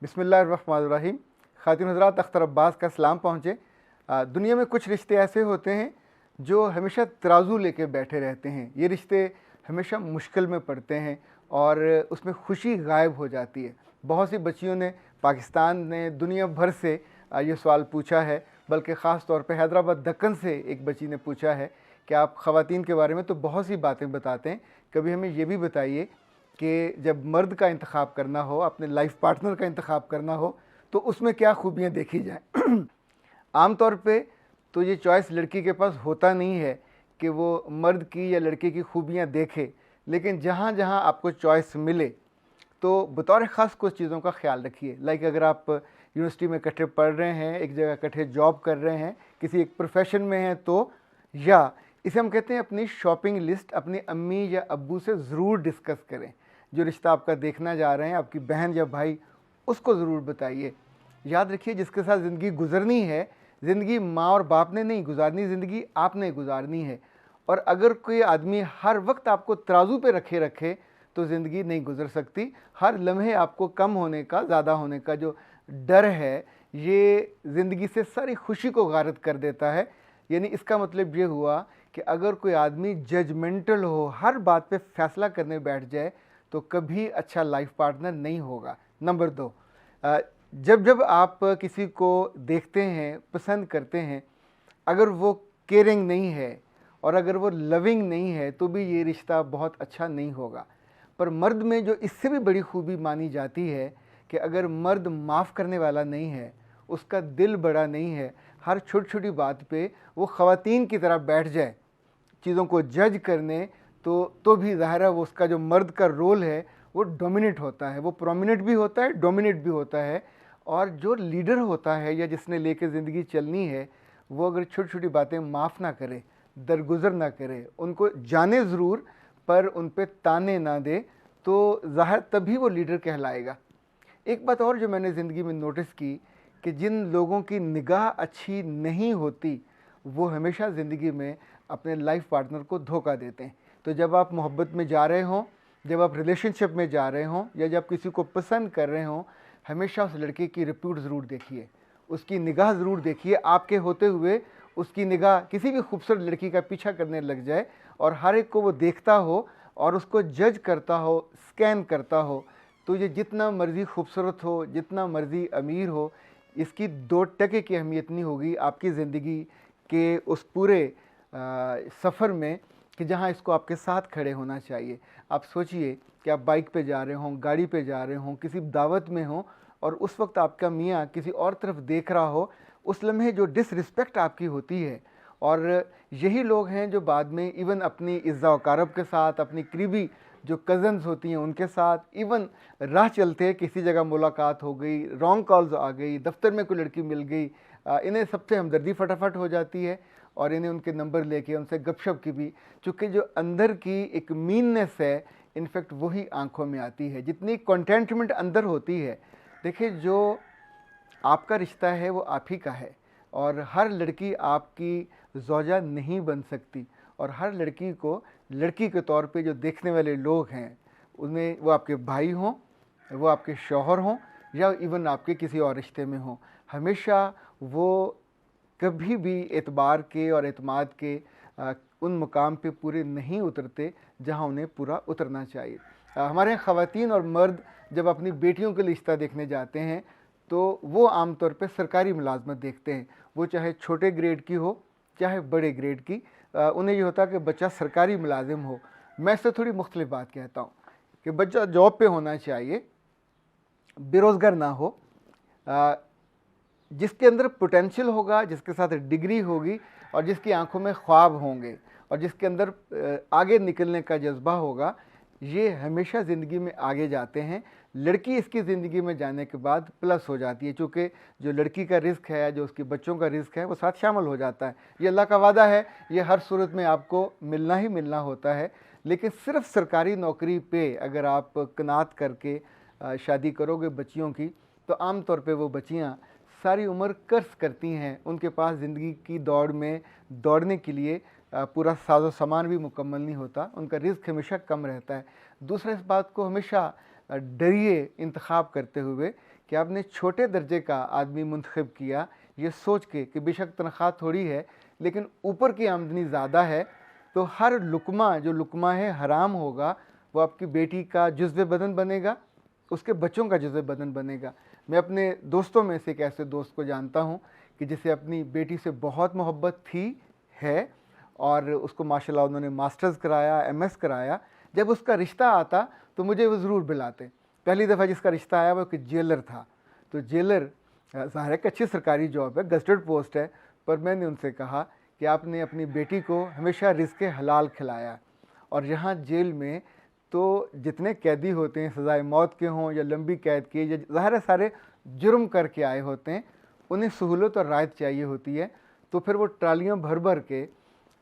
बिस्मिल्लाहिर्रहमानिर्रहीम। ख़ातिन हज़रात, अख्तर अब्बास का सलाम पहुँचे। दुनिया में कुछ रिश्ते ऐसे होते हैं जो हमेशा तराजू लेके बैठे रहते हैं। ये रिश्ते हमेशा मुश्किल में पड़ते हैं और उसमें खुशी गायब हो जाती है। बहुत सी बच्चियों ने, पाकिस्तान ने, दुनिया भर से ये सवाल पूछा है, बल्कि ख़ास तौर पे हैदराबाद दक्कन से एक बच्ची ने पूछा है कि आप ख़वातीन के बारे में तो बहुत सी बातें बताते हैं, कभी हमें ये भी बताइए कि जब मर्द का इंतखाब करना हो, अपने लाइफ पार्टनर का इंतखाब करना हो, तो उसमें क्या खूबियाँ देखी जाएँ। आम तौर पे तो ये चॉइस लड़की के पास होता नहीं है कि वो मर्द की या लड़के की खूबियाँ देखे, लेकिन जहाँ जहाँ आपको चॉइस मिले तो बतौर ख़ास कुछ चीज़ों का ख्याल रखिए। लाइक अगर आप यूनिवर्सिटी में इकट्ठे पढ़ रहे हैं, एक जगह इकट्ठे जॉब कर रहे हैं, किसी एक प्रोफेशन में हैं, तो या इसे हम कहते हैं अपनी शॉपिंग लिस्ट अपनी अम्मी या अब्बू से ज़रूर डिस्कस करें। जो रिश्ता आपका देखना जा रहे हैं, आपकी बहन या भाई, उसको ज़रूर बताइए। याद रखिए, जिसके साथ ज़िंदगी गुजरनी है, ज़िंदगी माँ और बाप ने नहीं गुजारनी, ज़िंदगी आपने गुजारनी है। और अगर कोई आदमी हर वक्त आपको तराजू पे रखे रखे तो ज़िंदगी नहीं गुजर सकती। हर लम्हे आपको कम होने का, ज़्यादा होने का जो डर है, ये ज़िंदगी से सारी खुशी को गारत कर देता है। यानी इसका मतलब ये हुआ कि अगर कोई आदमी जजमेंटल हो, हर बात पे फैसला करने बैठ जाए, तो कभी अच्छा लाइफ पार्टनर नहीं होगा। नंबर 2, जब जब आप किसी को देखते हैं, पसंद करते हैं, अगर वो केयरिंग नहीं है और अगर वो लविंग नहीं है, तो भी ये रिश्ता बहुत अच्छा नहीं होगा। पर मर्द में जो इससे भी बड़ी खूबी मानी जाती है कि अगर मर्द माफ़ करने वाला नहीं है, उसका दिल बड़ा नहीं है, हर छोटी छोटी बात पे वो ख़वातीन की तरह बैठ जाए चीज़ों को जज करने, तो भी ज़ाहिर है वो उसका जो मर्द का रोल है वो डोमिनेट होता है, वो प्रोमिनेंट भी होता है, डोमिनेट भी होता है। और जो लीडर होता है या जिसने लेके ज़िंदगी चलनी है, वो अगर छोटी छोटी बातें माफ़ ना करे, दरगुजर ना करे, उनको जाने ज़रूर पर उन पे ताने ना दे, तो ज़ाहिर तभी वो लीडर कहलाएगा। एक बात और जो मैंने ज़िंदगी में नोटिस की कि जिन लोगों की निगाह अच्छी नहीं होती, वो हमेशा ज़िंदगी में अपने लाइफ पार्टनर को धोखा देते हैं। तो जब आप मोहब्बत में जा रहे हों, जब आप रिलेशनशिप में जा रहे हों, या जब किसी को पसंद कर रहे हों, हमेशा उस लड़के की रिप्यूट ज़रूर देखिए, उसकी निगाह ज़रूर देखिए। आपके होते हुए उसकी निगाह किसी भी खूबसूरत लड़की का पीछा करने लग जाए और हर एक को वो देखता हो और उसको जज करता हो, स्कैन करता हो, तो ये जितना मर्ज़ी खूबसूरत हो, जितना मर्ज़ी अमीर हो, इसकी 2 टके की अहमियत नहीं होगी आपकी ज़िंदगी के उस पूरे सफ़र में कि जहाँ इसको आपके साथ खड़े होना चाहिए। आप सोचिए कि आप बाइक पे जा रहे हों, गाड़ी पे जा रहे हों, किसी दावत में हों, और उस वक्त आपका मियाँ किसी और तरफ देख रहा हो, उस लम्हे जो डिसरिस्पेक्ट आपकी होती है। और यही लोग हैं जो बाद में इवन अपनी इज़्ज़ा वकारब के साथ, अपनी करीबी जो कज़न्स होती हैं उनके साथ, इवन राह चलते किसी जगह मुलाकात हो गई, रॉन्ग कॉल्स आ गई, दफ्तर में कोई लड़की मिल गई, इन्हें सबसे हमदर्दी फटाफट हो जाती है और इन्हें उनके नंबर लेके उनसे गपशप की भी, चूँकि जो अंदर की एक मीननेस है, इनफैक्ट वही आंखों में आती है। जितनी कंटेंटमेंट अंदर होती है, देखिए जो आपका रिश्ता है वो आप ही का है, और हर लड़की आपकी ज़ौजा नहीं बन सकती। और हर लड़की को लड़की के तौर पे जो देखने वाले लोग हैं, उनमें वो आपके भाई हों, वो आपके शौहर हों, या इवन आपके किसी और रिश्ते में हों, हमेशा वो कभी भी एतबार के और एतमाद के उन मुकाम पे पूरे नहीं उतरते जहाँ उन्हें पूरा उतरना चाहिए। हमारे यहाँ ख़वातीन और मर्द जब अपनी बेटियों के लिए रिश्ता देखने जाते हैं, तो वो आमतौर पे सरकारी मुलाजमत देखते हैं, वो चाहे छोटे ग्रेड की हो चाहे बड़े ग्रेड की। उन्हें ये होता है कि बच्चा सरकारी मुलाजिम हो। मैं इससे थोड़ी मुख्तलिफ बात कहता हूँ कि बच्चा जॉब पे होना चाहिए, बेरोज़गार ना हो, जिसके अंदर पोटेंशियल होगा, जिसके साथ डिग्री होगी, और जिसकी आंखों में ख्वाब होंगे, और जिसके अंदर आगे निकलने का जज्बा होगा, ये हमेशा ज़िंदगी में आगे जाते हैं। लड़की इसकी ज़िंदगी में जाने के बाद प्लस हो जाती है, चूँकि जो लड़की का रिस्क है, जो उसके बच्चों का रिस्क है, वो साथ शामिल हो जाता है। ये अल्लाह का वादा है, ये हर सूरत में आपको मिलना ही मिलना होता है। लेकिन सिर्फ सरकारी नौकरी पे अगर आप कनात करके शादी करोगे बच्चियों की, तो आम तौर पे वो बच्चियाँ सारी उम्र कर्ज करती हैं। उनके पास ज़िंदगी की दौड़ में दौड़ने के लिए पूरा साजो सामान भी मुकम्मल नहीं होता, उनका रिस्क हमेशा कम रहता है। दूसरा, इस बात को हमेशा डरिए इंतखाब करते हुए कि आपने छोटे दर्जे का आदमी मुंतखब किया, ये सोच के कि बेशक तनख्वाह थोड़ी है लेकिन ऊपर की आमदनी ज़्यादा है, तो हर लुकमा जो लुकमा है हराम होगा, वो आपकी बेटी का जुज़्व बदन बनेगा, उसके बच्चों का जुज़्व बदन बनेगा। मैं अपने दोस्तों में से एक ऐसे दोस्त को जानता हूँ कि जिसे अपनी बेटी से बहुत मोहब्बत थी, है, और उसको माशाल्लाह उन्होंने मास्टर्स कराया, एमएस कराया। जब उसका रिश्ता आता तो मुझे वो ज़रूर बुलाते। पहली दफ़ा जिसका रिश्ता आया वो एक जेलर था। तो जेलर ज़ाहिर है कि अच्छी सरकारी जॉब है, गज़टेड पोस्ट है, पर मैंने उनसे कहा कि आपने अपनी बेटी को हमेशा रिज़्क़ हलाल खिलाया, और यहाँ जेल में तो जितने कैदी होते हैं, सज़ाए मौत के हों या लंबी कैद के, या ज़ाहिर है सारे जुर्म करके आए होते हैं, उन्हें सहूलत और राहत चाहिए होती है। तो फिर वो ट्रालियों भर भर के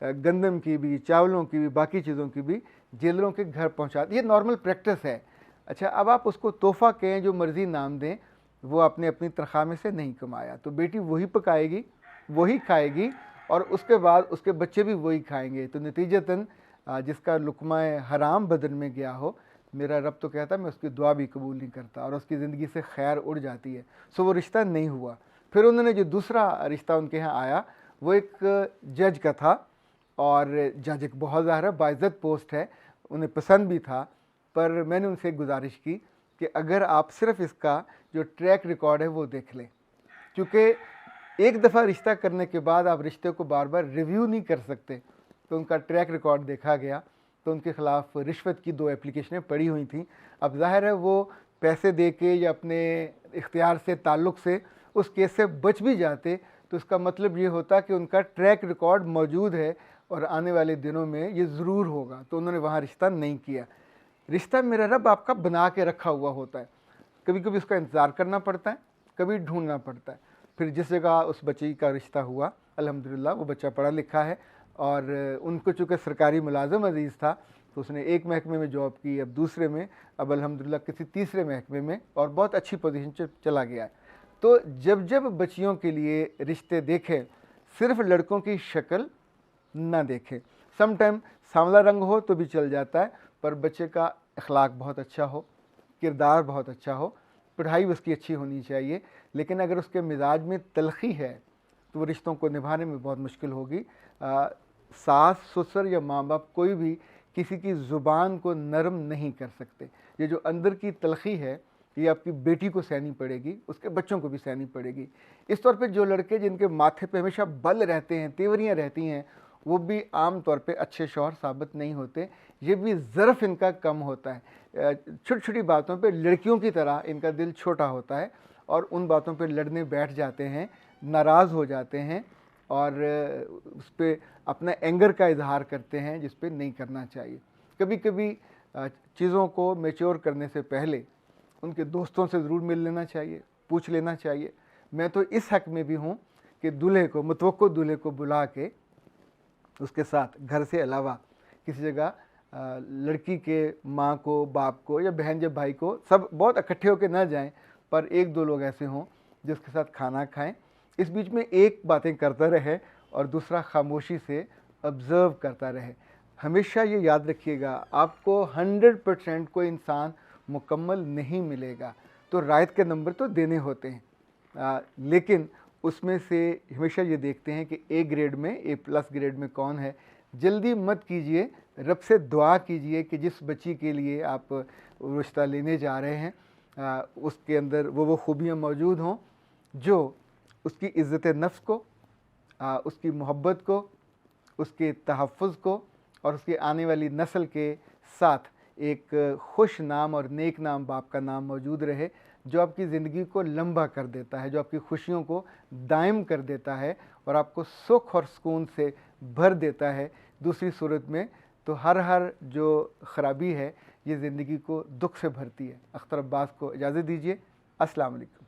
गंदम की भी, चावलों की भी, बाकी चीज़ों की भी जेलरों के घर पहुँचाते। ये नॉर्मल प्रैक्टिस है। अच्छा, अब आप उसको तोहफ़ा कहें, जो मर्ज़ी नाम दें, वो आपने अपनी तनख्वाह में से नहीं कमाया, तो बेटी वही पकाएगी, वही खाएगी, और उसके बाद उसके बच्चे भी वही खाएंगे। तो नतीजतन जिसका लुक़मा हराम बदन में गया हो, मेरा रब तो कहता है मैं उसकी दुआ भी कबूल नहीं करता, और उसकी ज़िंदगी से खैर उड़ जाती है। सो वो रिश्ता नहीं हुआ। फिर उन्होंने जो दूसरा रिश्ता उनके यहाँ आया, वो एक जज का था, और जज एक बहुत ज़्यादा बाइज़्ज़त पोस्ट है, उन्हें पसंद भी था। पर मैंने उनसे एक गुजारिश की कि अगर आप सिर्फ़ इसका जो ट्रैक रिकॉर्ड है वो देख लें, क्योंकि एक दफ़ा रिश्ता करने के बाद आप रिश्ते को बार बार रिव्यू नहीं कर सकते। तो उनका ट्रैक रिकॉर्ड देखा गया, तो उनके ख़िलाफ़ रिश्वत की 2 एप्लीकेशनें पड़ी हुई थी। अब ज़ाहिर है वो पैसे दे के या अपने इख्तियार से, ताल्लुक़ से उस केस से बच भी जाते, तो इसका मतलब ये होता कि उनका ट्रैक रिकॉर्ड मौजूद है और आने वाले दिनों में ये ज़रूर होगा। तो उन्होंने वहाँ रिश्ता नहीं किया। रिश्ता मेरा रब आपका बना के रखा हुआ होता है, कभी कभी उसका इंतज़ार करना पड़ता है, कभी ढूंढना पड़ता है। फिर जिस जगह उस बच्ची का रिश्ता हुआ, अल्हम्दुलिल्लाह वो बच्चा पढ़ा लिखा है, और उनको चूँकि सरकारी मुलाज़िम अज़ीज़ था, तो उसने एक महकमे में जॉब की, अब दूसरे में, अब अल्हम्दुलिल्लाह किसी तीसरे महकमे में, और बहुत अच्छी पोजीशन पर चला गया है। तो जब जब बच्चियों के लिए रिश्ते देखें, सिर्फ लड़कों की शक्ल ना देखें। सम टाइम सांवला रंग हो तो भी चल जाता है, पर बच्चे का अखलाक बहुत अच्छा हो, किरदार बहुत अच्छा हो, पढ़ाई उसकी अच्छी होनी चाहिए। लेकिन अगर उसके मिजाज में तलख़ी है तो वो रिश्तों को निभाने में बहुत मुश्किल होगी। सास ससुर या माँ बाप कोई भी किसी की ज़ुबान को नरम नहीं कर सकते। ये जो अंदर की तलख़ी है, ये आपकी बेटी को सहनी पड़ेगी, उसके बच्चों को भी सहनी पड़ेगी। इस तौर पे जो लड़के जिनके माथे पे हमेशा बल रहते हैं, तेवरियाँ रहती हैं, वो भी आम तौर पे अच्छे शौहर साबित नहीं होते। ये भी ज़र्फ़ इनका कम होता है। छोटी छोटी बातों पे लड़कियों की तरह इनका दिल छोटा होता है, और उन बातों पे लड़ने बैठ जाते हैं, नाराज़ हो जाते हैं, और उस पर अपना एंगर का इजहार करते हैं, जिस पे नहीं करना चाहिए। कभी कभी चीज़ों को मैच्योर करने से पहले उनके दोस्तों से ज़रूर मिल लेना चाहिए, पूछ लेना चाहिए। मैं तो इस हक़ में भी हूँ कि दूल्हे को, मुतवक्को दूल्हे को बुला के उसके साथ घर से अलावा किसी जगह लड़की के माँ को, बाप को, या बहन जब भाई को, सब बहुत इकट्ठे होकर ना जाएं, पर एक दो लोग ऐसे हों जिसके साथ खाना खाएं। इस बीच में एक बातें करता रहे और दूसरा खामोशी से ऑब्ज़र्व करता रहे। हमेशा ये याद रखिएगा, आपको 100% कोई इंसान मुकम्मल नहीं मिलेगा, तो रायत के नंबर तो देने होते हैं, लेकिन उसमें से हमेशा ये देखते हैं कि ए ग्रेड में, A+ ग्रेड में कौन है। जल्दी मत कीजिए, रब से दुआ कीजिए कि जिस बच्ची के लिए आप रिश्ता लेने जा रहे हैं, उसके अंदर वो खूबियाँ मौजूद हों जो उसकी इज़्ज़त नफ्स को, उसकी मोहब्बत को, उसके तहफ़्फ़ुज़ को, और उसकी आने वाली नस्ल के साथ एक खुश नाम और नेक नाम बाप का नाम मौजूद रहे, जो आपकी ज़िंदगी को लंबा कर देता है, जो आपकी खुशियों को दायम कर देता है, और आपको सुख और सुकून से भर देता है। दूसरी सूरत में तो हर जो ख़राबी है, ये ज़िंदगी को दुख से भरती है। अख्तर अब्बास को इजाज़त दीजिए। अस्सलाम वालेकुम।